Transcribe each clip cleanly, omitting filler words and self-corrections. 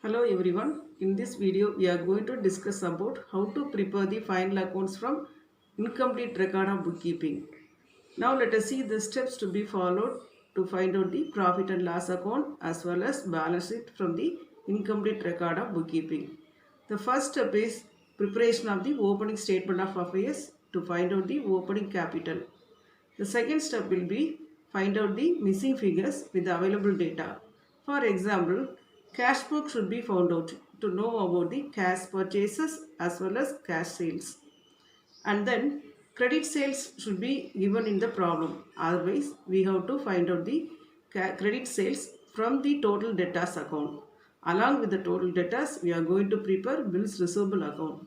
Hello everyone. In this video, we are going to discuss about how to prepare the final accounts from incomplete record of bookkeeping. Now let us see the steps to be followed to find out the profit and loss account as well as balance sheet from the incomplete record of bookkeeping. The first step is preparation of the opening statement of affairs to find out the opening capital. The second step will be find out the missing figures with the available data. For example, cash book should be found out to know about the cash purchases as well as cash sales. And then credit sales should be given in the problem. Otherwise, we have to find out the credit sales from the total debtors account. Along with the total debtors, we are going to prepare bills receivable account.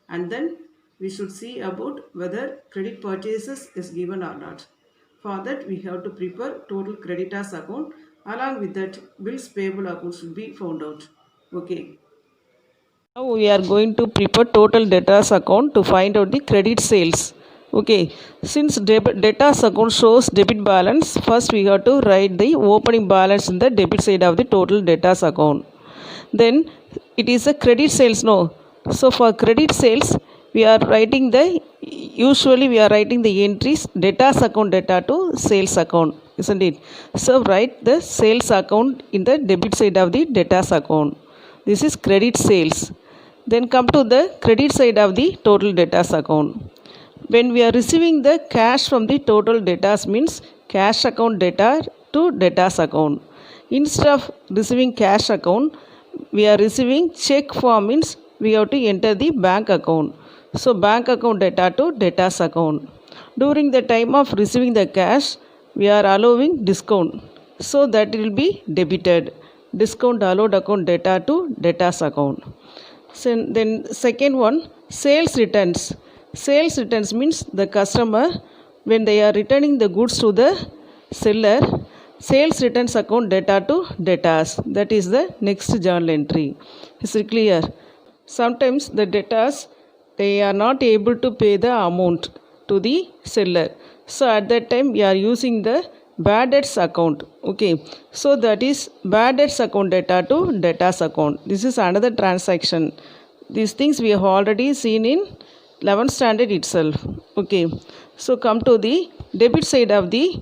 And then we should see about whether credit purchases is given or not. For that, we have to prepare total creditors account. Along with that, bills payable account should be found out. Okay. Now we are going to prepare total debtors account to find out the credit sales. Okay, since debtors account shows debit balance, first we have to write the opening balance in the debit side of the total debtors account. Then it is a credit sales, no. So for credit sales, we are writing usually we are writing the entries debtors account data to sales account, isn't it? So write the sales account in the debit side of the debtors account. This is credit sales. Then come to the credit side of the total debtors account. When we are receiving the cash from the total debtors means cash account debtor to debtors account. Instead of receiving cash account, we are receiving check form means we have to enter the bank account. So bank account debtor to debtors account. During the time of receiving the cash, we are allowing discount. So that will be debited. Discount allowed account data to debtors account. Then second one, sales returns. Sales returns means the customer when they are returning the goods to the seller, sales returns account data to debtors. That is the next journal entry. Is it clear? Sometimes the debtors they are not able to pay the amount to the seller. So at that time we are using the bad debts account. Okay, so that is bad debts account data to debtors account. This is another transaction. These things we have already seen in 11th standard itself. Okay, so come to the debit side of the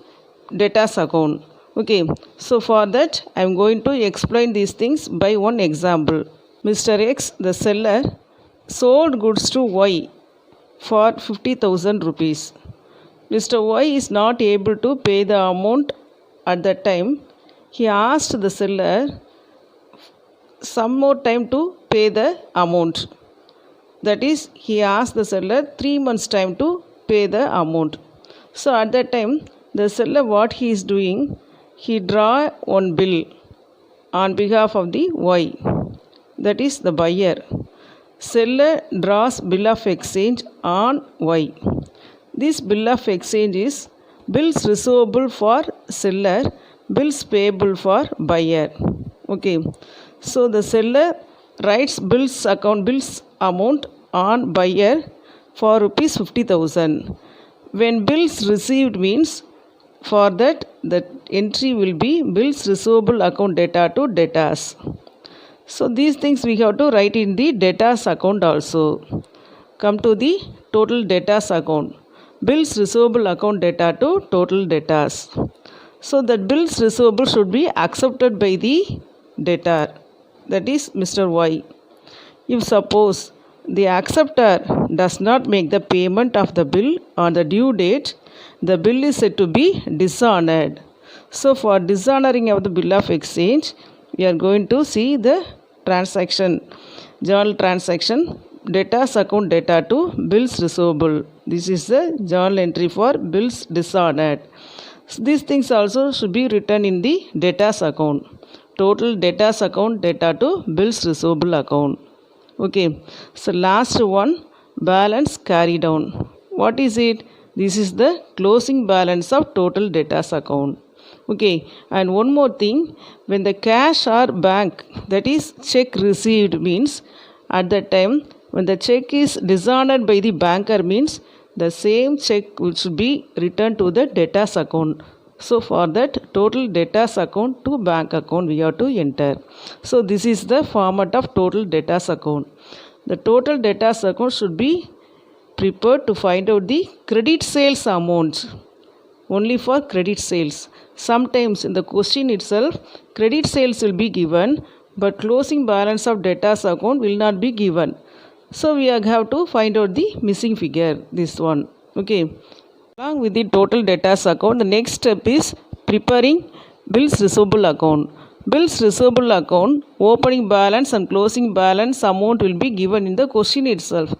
debtors account. Okay, so for that I am going to explain these things by one example. Mr. X, the seller, sold goods to Y for 50,000 rupees. Mr. Y is not able to pay the amount at that time. He asked the seller some more time to pay the amount. That is, he asked the seller 3 months time to pay the amount. So at that time, the seller what he is doing, he draw one bill on behalf of the Y. That is the buyer. Seller draws bill of exchange on Y. This bill of exchange is bills receivable for seller, bills payable for buyer. Okay. So the seller writes bills amount on buyer for rupees 50,000. When bills received means for that the entry will be bills receivable account data to debtors. So these things we have to write in the debtors account also. Come to the total debtors account. Bills receivable account data to total debtors. So that bills receivable should be accepted by the debtor, that is Mr. Y. If suppose the acceptor does not make the payment of the bill on the due date, the bill is said to be dishonored. So for dishonoring of the bill of exchange, we are going to see the transaction, journal transaction, debtors account data to bills receivable. This is the journal entry for bills dishonored. So these things also should be written in the debtors account. Total debtors account data to bills receivable account. Okay, so last one, balance carry down. What is it? This is the closing balance of total debtors account. Okay, and one more thing, when the cash or bank, that is check received means at that time when the check is dishonored by the banker means the same check should be returned to the debtors account. So for that, total debtors account to bank account we have to enter. So this is the format of total debtors account. The total debtors account should be prepared to find out the credit sales amounts, only for credit sales. Sometimes in the question itself, credit sales will be given, but closing balance of debtors account will not be given. So we have to find out the missing figure, this one. Okay. Along with the total debtors account, the next step is preparing bills receivable account. Bills receivable account, opening balance and closing balance amount will be given in the question itself.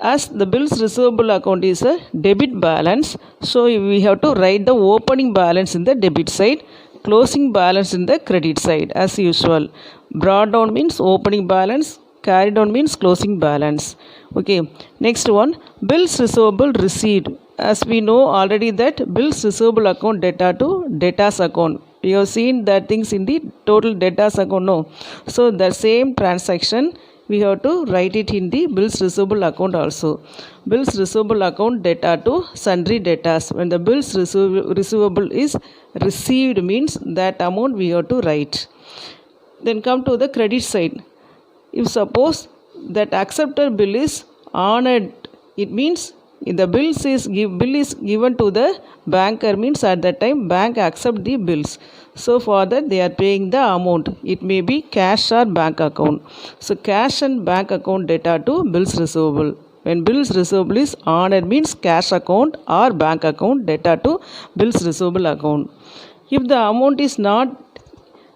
As the bills receivable account is a debit balance, so we have to write the opening balance in the debit side, closing balance in the credit side as usual. Brought down means opening balance, carried on means closing balance. Okay, next one, bills receivable received. As we know already that bills receivable account data to debtors account. We have seen that things in the total debtors account, no. So the same transaction we have to write it in the bills receivable account also. Bills receivable account data to sundry debtors. When the bills receivable is received means that amount we have to write. Then come to the credit side. If suppose that accepted bill is honored, it means if the bill is given to the banker means at that time bank accept the bills. So for that they are paying the amount. It may be cash or bank account. So cash and bank account data to bills receivable. When bills receivable is honored means cash account or bank account data to bills receivable account. If the amount is not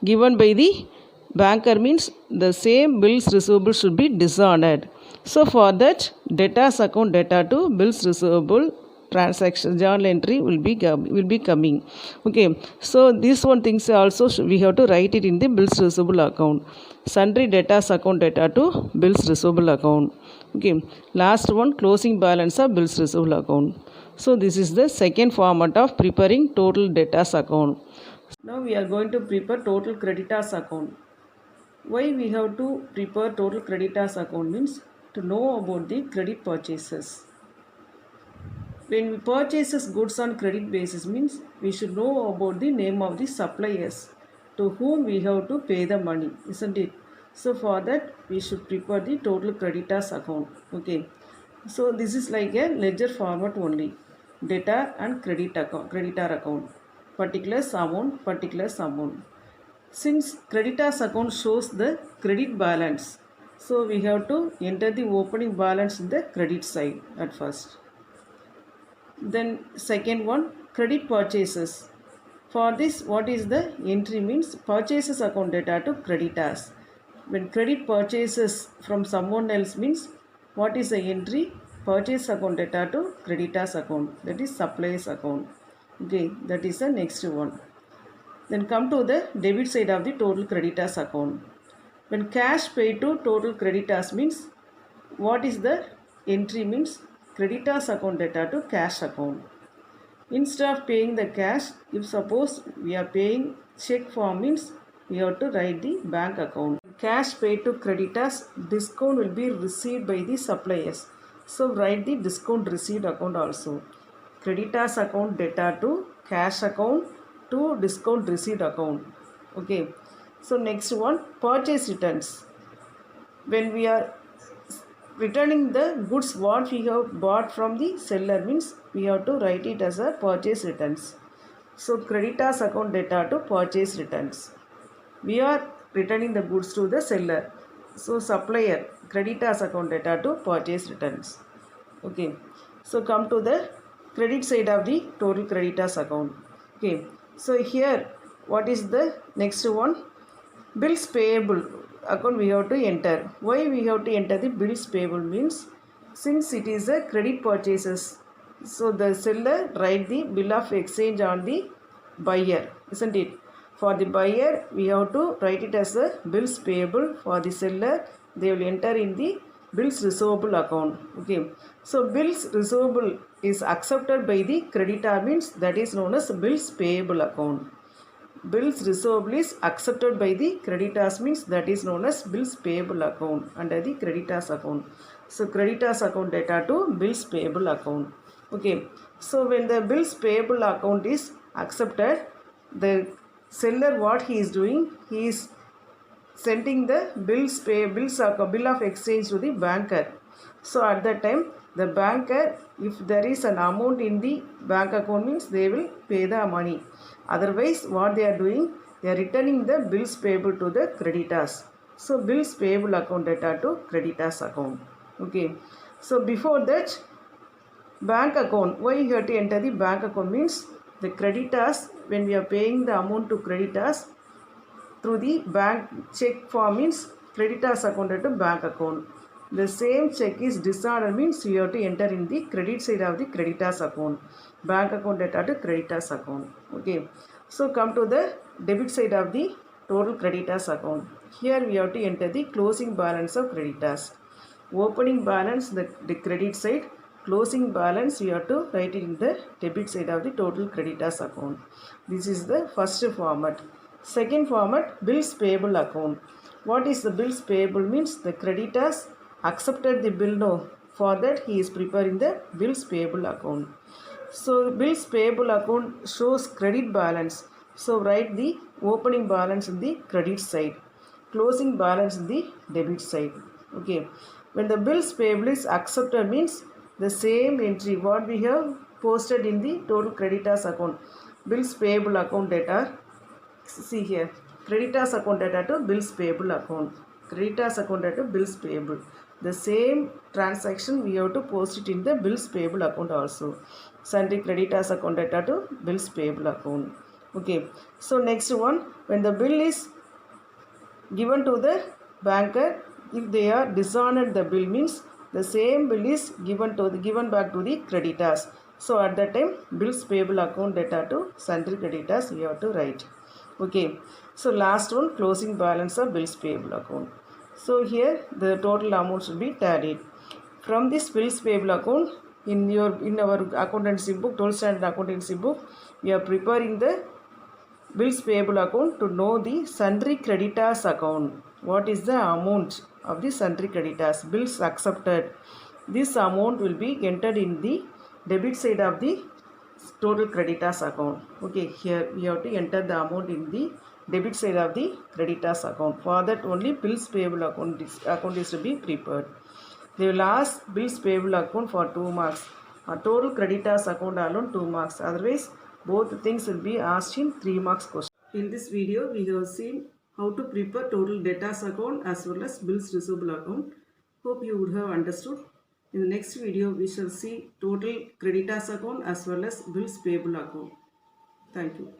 given by the banker means the same bills receivable should be dishonored. So for that, debtors account data to bills receivable transaction journal entry will be coming. Okay, so this one things also we have to write it in the bills receivable account. Sundry debtors account data to bills receivable account. Okay, last one, closing balance of bills receivable account. So this is the second format of preparing total debtors account. Now we are going to prepare total creditors account. Why we have to prepare total creditors account means to know about the credit purchases. When we purchases goods on credit basis means we should know about the name of the suppliers to whom we have to pay the money, isn't it? So for that we should prepare the total creditors account. Okay. So this is like a ledger format only. Debtor and creditor account. Particulars amount. Since creditors account shows the credit balance, so we have to enter the opening balance in the credit side at first. Then second one, credit purchases. For this, what is the entry means purchases account data to creditors. When credit purchases from someone else means what is the entry? Purchase account data to creditors account, that is suppliers account. Okay, that is the next one. Then come to the debit side of the total creditors account. When cash paid to total creditors means what is the entry means creditors account data to cash account. Instead of paying the cash, if suppose we are paying check form means we have to write the bank account. Cash paid to creditors, discount will be received by the suppliers. So write the discount received account also. Creditors account data to cash account to discount received account. Okay. So next one, purchase returns. When we are returning the goods what we have bought from the seller means we have to write it as a purchase returns. So creditors account data to purchase returns. We are returning the goods to the seller. So supplier creditors account data to purchase returns. Okay. So come to the credit side of the total creditors account. Okay. So here what is the next one? Bills payable account we have to enter. Why we have to enter the bills payable means since it is a credit purchases. So the seller write the bill of exchange on the buyer, isn't it? For the buyer we have to write it as a bills payable. For the seller they will enter in the bills receivable account. Okay. So bills receivable is accepted by the creditor means that is known as bills payable account. Bills receivable is accepted by the creditors means that is known as bills payable account under the creditors account. So creditors account data to bills payable account. Okay. So when the bills payable account is accepted, the seller what he is doing, he is sending the bill of exchange to the banker. So at that time the banker, if there is an amount in the bank account, means they will pay the money. Otherwise what they are doing, they are returning the bills payable to the creditors. So bills payable account data to creditors account. Okay. So before that, bank account, why you have to enter the bank account means the creditors, when we are paying the amount to creditors through the bank check form, means creditors account to bank account. The same check is disordered means you have to enter in the credit side of the creditors account. Bank account data to creditors account. Okay. So come to the debit side of the total creditors account. Here we have to enter the closing balance of creditors. Opening balance the credit side, closing balance you have to write it in the debit side of the total creditors account. This is the first format. Second format, bills payable account. What is the bills payable means the creditors accepted the bill no. For that he is preparing the bills payable account. So bills payable account shows credit balance. So write the opening balance in the credit side, closing balance in the debit side. Okay. When the bills payable is accepted means the same entry what we have posted in the total creditors account. Bills payable account data. See here. Creditors account data to bills payable account. Creditors account data bills payable. The same transaction we have to post it in the bills payable account also. Sundry creditors account data to bills payable account. Okay. So next one, when the bill is given to the banker, if they are dishonored the bill means the same bill is given back to the creditors. So at that time bills payable account data to sundry creditors you have to write. Okay. So last one, closing balance of bills payable account. So here the total amount should be tallied. From this bills payable account, in our accountancy book, 12th standard accountancy book, we are preparing the bills payable account to know the sundry creditors account. What is the amount of the sundry creditors? Bills accepted. This amount will be entered in the debit side of the total creditors account. Okay, here we have to enter the amount in the debit side of the creditors account. For that only bills payable account is to be prepared. They will ask bills payable account for 2 marks. Total creditors account alone 2 marks. Otherwise, both things will be asked in 3 marks question. In this video, we have seen how to prepare total debtors account as well as bills receivable account. Hope you would have understood. In the next video, we shall see total creditors account as well as bills payable account. Thank you.